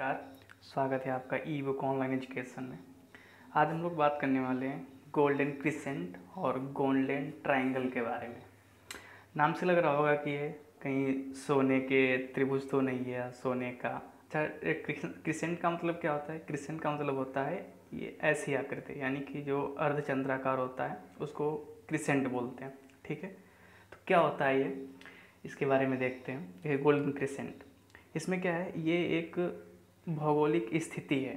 नमस्कार। स्वागत है आपका ई बुक ऑनलाइन एजुकेशन में। आज हम लोग बात करने वाले हैं गोल्डन क्रिसेंट और गोल्डन ट्रायंगल के बारे में। नाम से लग रहा होगा कि ये कहीं सोने के त्रिभुज तो नहीं है, सोने का। अच्छा, क्रिसेंट का मतलब क्या होता है? क्रिसेंट का मतलब होता है ये ऐसी आकृति, यानी कि जो अर्धचंद्राकार होता है उसको क्रिसेंट बोलते हैं। ठीक है, तो क्या होता है ये, इसके बारे में देखते हैं। ये गोल्डन क्रिसेंट, इसमें क्या है, ये एक भौगोलिक स्थिति है,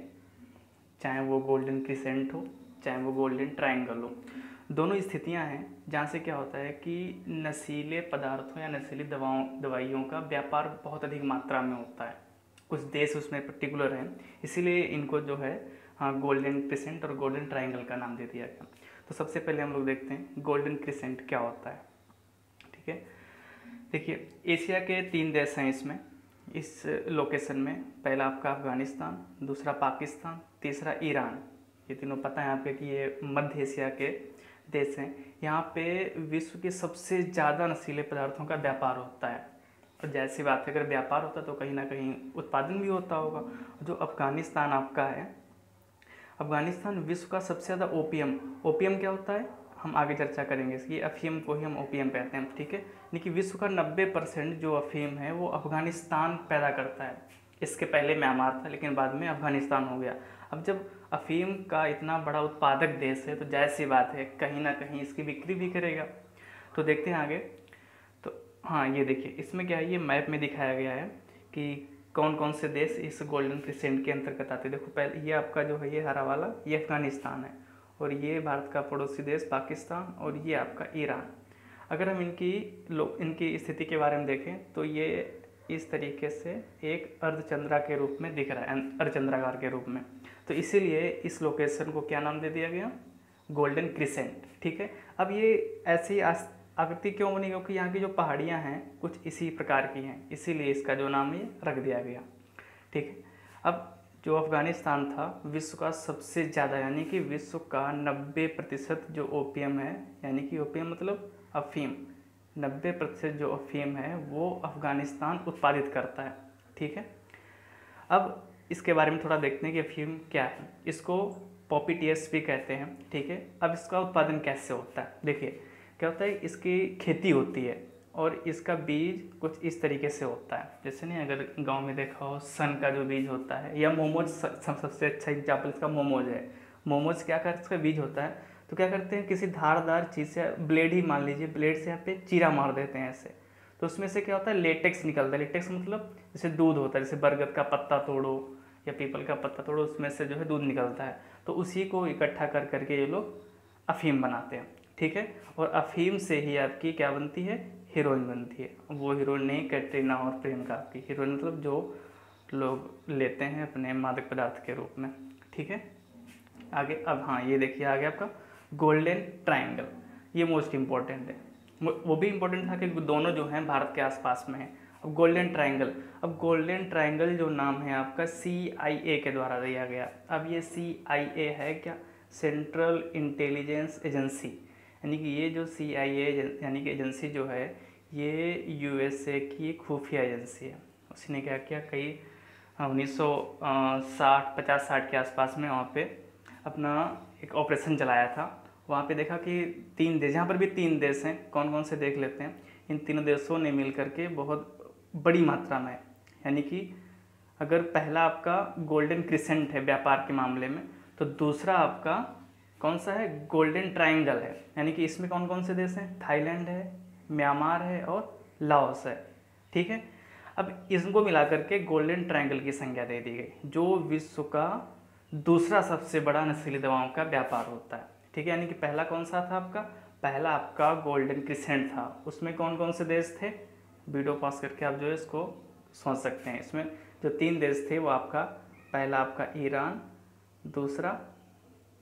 चाहे वो गोल्डन क्रिसेंट हो चाहे वो गोल्डन ट्रायंगल हो। दोनों स्थितियां हैं जहाँ से क्या होता है कि नशीले पदार्थों या नशीली दवाइयों का व्यापार बहुत अधिक मात्रा में होता है। कुछ देश उसमें पर्टिकुलर हैं, इसीलिए इनको जो है गोल्डन क्रिसेंट और गोल्डन ट्रायंगल का नाम दे दिया गया। तो सबसे पहले हम लोग देखते हैं गोल्डन क्रिसेंट क्या होता है। ठीक है, देखिए एशिया के 3 देश हैं इसमें, इस लोकेशन में। पहला आपका अफगानिस्तान, दूसरा पाकिस्तान, तीसरा ईरान। ये तीनों पता है आपके कि ये मध्य एशिया के देश हैं। यहाँ पे विश्व के सबसे ज़्यादा नशीले पदार्थों का व्यापार होता है। और जैसी बात है, अगर व्यापार होता तो कहीं ना कहीं उत्पादन भी होता होगा। जो अफगानिस्तान आपका है, अफगानिस्तान विश्व का सबसे ज़्यादा ओपियम क्या होता है हम आगे चर्चा करेंगे इसकी। अफीम को ही हम ओपियम कहते हैं। ठीक है, यानी कि विश्व का 90% जो अफीम है वो अफगानिस्तान पैदा करता है। इसके पहले म्यांमार था, लेकिन बाद में अफगानिस्तान हो गया। अब जब अफीम का इतना बड़ा उत्पादक देश है तो जाहिर सी बात है कहीं ना कहीं इसकी बिक्री भी करेगा। तो देखते हैं आगे। तो हाँ, ये देखिए इसमें क्या है, ये मैप में दिखाया गया है कि कौन कौन से देश इस गोल्डन क्रिसेंट के अंतर्गत आते हैं। देखो पहले ये आपका जो है, ये हरा वाला, ये अफगानिस्तान है, और ये भारत का पड़ोसी देश पाकिस्तान, और ये आपका ईरान। अगर हम इनकी स्थिति के बारे में देखें तो ये इस तरीके से एक अर्धचंद्रा के रूप में दिख रहा है, अर्धचंद्राकार के रूप में। तो इसीलिए इस लोकेशन को क्या नाम दे दिया गया, गोल्डन क्रिसेंट। ठीक है, अब ये ऐसी आकृति क्यों बनी, क्योंकि यहाँ की जो पहाड़ियाँ हैं कुछ इसी प्रकार की हैं, इसीलिए इसका जो नाम है रख दिया गया। ठीक है, अब जो अफ़गानिस्तान था विश्व का सबसे ज़्यादा, यानी कि विश्व का 90% जो ओपियम है, यानी कि ओपियम मतलब अफीम, 90% जो अफीम है वो अफ़गानिस्तान उत्पादित करता है। ठीक है, अब इसके बारे में थोड़ा देखते हैं कि अफीम क्या है। इसको पॉपी टीएस भी कहते हैं। ठीक है, अब इसका उत्पादन कैसे होता है, देखिए क्या होता है, इसकी खेती होती है और इसका बीज कुछ इस तरीके से होता है। जैसे नहीं, अगर गांव में देखा हो सन का जो बीज होता है, या मोमोज सबसे अच्छा एग्जाम्पल इसका मोमोज है। मोमोज क्या कर, इसका बीज होता है तो क्या करते हैं, किसी धारदार चीज़ से, ब्लेड ही मान लीजिए, ब्लेड से यहाँ पे चीरा मार देते हैं ऐसे, तो उसमें से क्या होता है, लेटेक्स निकलता है। लेटेक्स मतलब जैसे दूध होता है, जैसे बरगद का पत्ता तोड़ो या पीपल का पत्ता तोड़ो, उसमें से जो है दूध निकलता है। तो उसी को इकट्ठा कर करके ये लोग अफीम बनाते हैं। ठीक है, और अफीम से ही आपकी क्या बनती है, हीरोइन बनती है। वो हीरोइन नहीं, कैटरीना और प्रियंका की हीरोइन, मतलब जो लोग लेते हैं अपने मादक पदार्थ के रूप में। ठीक है, आगे अब हाँ, ये देखिए आगे आपका गोल्डन ट्रायंगल, ये मोस्ट इम्पॉर्टेंट है। वो भी इम्पोर्टेंट था कि दोनों जो हैं भारत के आसपास में हैं। अब गोल्डन ट्रायंगल, अब गोल्डन ट्रायंगल जो नाम है आपका CIA के द्वारा दिया गया। अब ये CIA है क्या, सेंट्रल इंटेलिजेंस एजेंसी, यानी कि ये जो CIA यानी कि एजेंसी जो है, ये USA की खुफिया एजेंसी है। उसने क्या किया, कई 1960 50-60 के आसपास में वहाँ पे अपना एक ऑपरेशन चलाया था। वहाँ पे देखा कि 3 देश, यहाँ पर भी 3 देश हैं, कौन कौन से देख लेते हैं। इन तीनों देशों ने मिल करके बहुत बड़ी मात्रा में, यानी कि अगर पहला आपका गोल्डन क्रिसेंट है व्यापार के मामले में, तो दूसरा आपका कौन सा है, गोल्डन ट्रायंगल है। यानी कि इसमें कौन कौन से देश हैं, थाईलैंड है, म्यांमार है और लाओस है। ठीक है, अब इनको मिला करके गोल्डन ट्रायंगल की संज्ञा दे दी गई, जो विश्व का दूसरा सबसे बड़ा नशीली दवाओं का व्यापार होता है। ठीक है, यानी कि पहला कौन सा था आपका, पहला आपका गोल्डन क्रिसेंट था। उसमें कौन कौन से देश थे, वीडियो पॉज करके आप जो है इसको सोच सकते हैं। इसमें जो 3 देश थे वो आपका, पहला आपका ईरान, दूसरा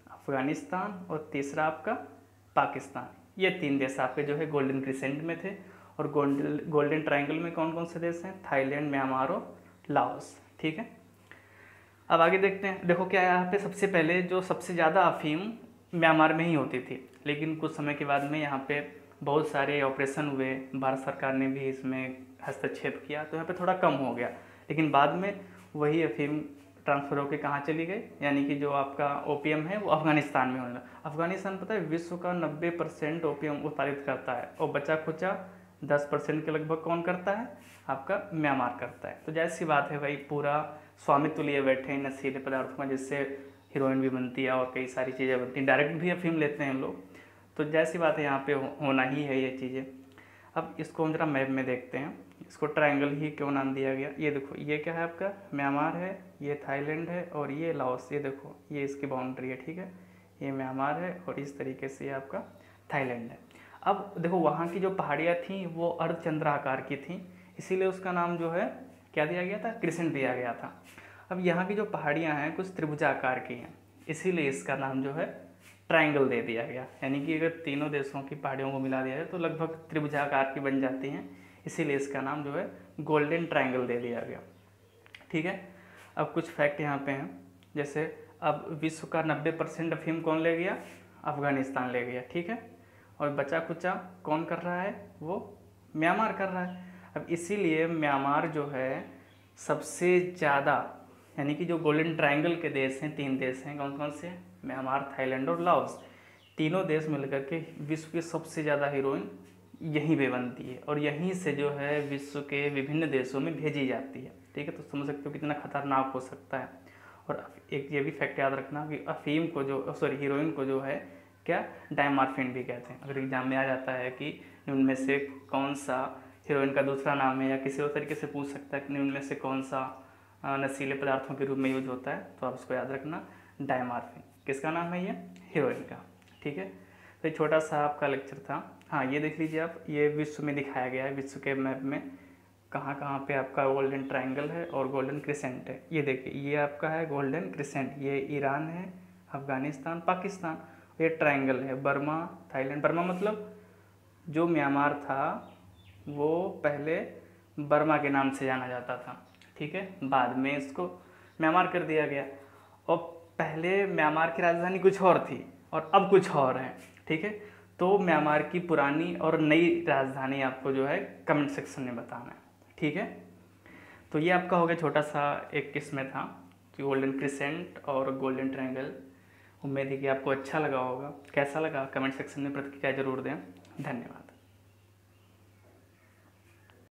अफगानिस्तान और तीसरा आपका पाकिस्तान। ये 3 देश आपके जो है गोल्डन क्रिसेंट में थे। और गोल्डन ट्रायंगल में कौन कौन से देश हैं, थाईलैंड, म्यांमार और लाओस। ठीक है, अब आगे देखते हैं। देखो क्या है यहाँ पे, सबसे पहले जो सबसे ज़्यादा अफीम म्यांमार में ही होती थी, लेकिन कुछ समय के बाद में यहाँ पे बहुत सारे ऑपरेशन हुए, भारत सरकार ने भी इसमें हस्तक्षेप किया, तो यहाँ पे थोड़ा कम हो गया। लेकिन बाद में वही अफीम ट्रांसफ़र होकर कहाँ चली गई, यानी कि जो आपका ओपीएम है वो अफ़गानिस्तान में होने लगा। अफ़गानिस्तान पता है विश्व का 90% ओपीएम उत्पादित करता है, और बचा खुचा 10% के लगभग कौन करता है, आपका म्यांमार करता है। तो जैसी बात है भाई, पूरा स्वामित्व लिए बैठे हैं नशीले पदार्थों का, जिससे हीरोइन भी बनती है और कई सारी चीज़ें बनती हैं, डायरेक्ट भी अफीम लेते हैं लोग। तो जैसी बात है यहाँ पे होना ही है ये चीज़ें। अब इसको हम जरा मैप में देखते हैं, इसको ट्रायंगल ही क्यों नाम दिया गया। ये देखो, ये क्या है आपका म्यांमार है, ये थाईलैंड है और ये लाओस। ये देखो, ये इसकी बाउंड्री है, ठीक है। ये म्यांमार है और इस तरीके से ये आपका थाईलैंड है। अब देखो, वहाँ की जो पहाड़ियाँ थी वो अर्धचंद्राकार की थी, इसीलिए उसका नाम जो है क्या दिया गया था, क्रिसेंट दिया गया था। अब यहाँ की जो पहाड़ियाँ हैं कुछ त्रिभुजाकार की हैं, इसीलिए इसका नाम जो है ट्रायंगल दे दिया गया। यानी कि अगर तीनों देशों की पहाड़ियों को मिला दिया जाए तो लगभग त्रिभुजाकार की बन जाती हैं, इसीलिए इसका नाम जो है गोल्डन ट्रायंगल दे दिया गया, ठीक है। अब कुछ फैक्ट यहाँ पे हैं, जैसे अब विश्व का 90% अफीम कौन ले गया, अफ़गानिस्तान ले गया, ठीक है। और बचा कुचा कौन कर रहा है, वो म्यांमार कर रहा है। अब इसीलिए म्यांमार जो है सबसे ज़्यादा, यानी कि जो गोल्डन ट्रायंगल के देश हैं, 3 देश हैं, कौन कौन से, म्यांमार, थाईलैंड और लाओस, तीनों देश मिलकर के विश्व की सबसे ज़्यादा हीरोइन यहीं पे बनती है, और यहीं से जो है विश्व के विभिन्न देशों में भेजी जाती है, ठीक है। तो समझ सकते हो कितना खतरनाक हो सकता है। और एक ये भी फैक्ट याद रखना कि अफीम को जो हीरोइन को जो है क्या, डायमार्फिन भी कहते हैं। अगर एग्जाम में आ जाता है कि उनमें से कौन सा हीरोइन का दूसरा नाम है, या किसी और तरीके से पूछ सकता है कि उनमें से कौन सा नशीले पदार्थों के रूप में यूज होता है, तो आप उसको याद रखना, डायमार्फिन। किसका नाम है, ये हीरोइन का, ठीक है। तो ये छोटा सा आपका लेक्चर था। हाँ, ये देख लीजिए आप, ये विश्व में दिखाया गया है, विश्व के मैप में कहाँ कहाँ पे आपका गोल्डन ट्रायंगल है और गोल्डन क्रिसेंट है। ये देखिए, ये आपका है गोल्डन क्रिसेंट, ये ईरान है, अफ़गानिस्तान, पाकिस्तान। ये ट्रायंगल है बर्मा, थाईलैंड। बर्मा मतलब जो म्यांमार था वो पहले बर्मा के नाम से जाना जाता था, ठीक है। बाद में इसको म्यांमार कर दिया गया, और पहले म्यांमार की राजधानी कुछ और थी और अब कुछ और है, ठीक है। तो म्यांमार की पुरानी और नई राजधानी आपको जो है कमेंट सेक्शन में बताना है, ठीक है। तो ये आपका हो गया छोटा सा एक किस्में था कि गोल्डन क्रिसेंट और गोल्डन ट्रायंगल। उम्मीद है कि आपको अच्छा लगा होगा। कैसा लगा कमेंट सेक्शन में प्रतिक्रिया जरूर दें। धन्यवाद।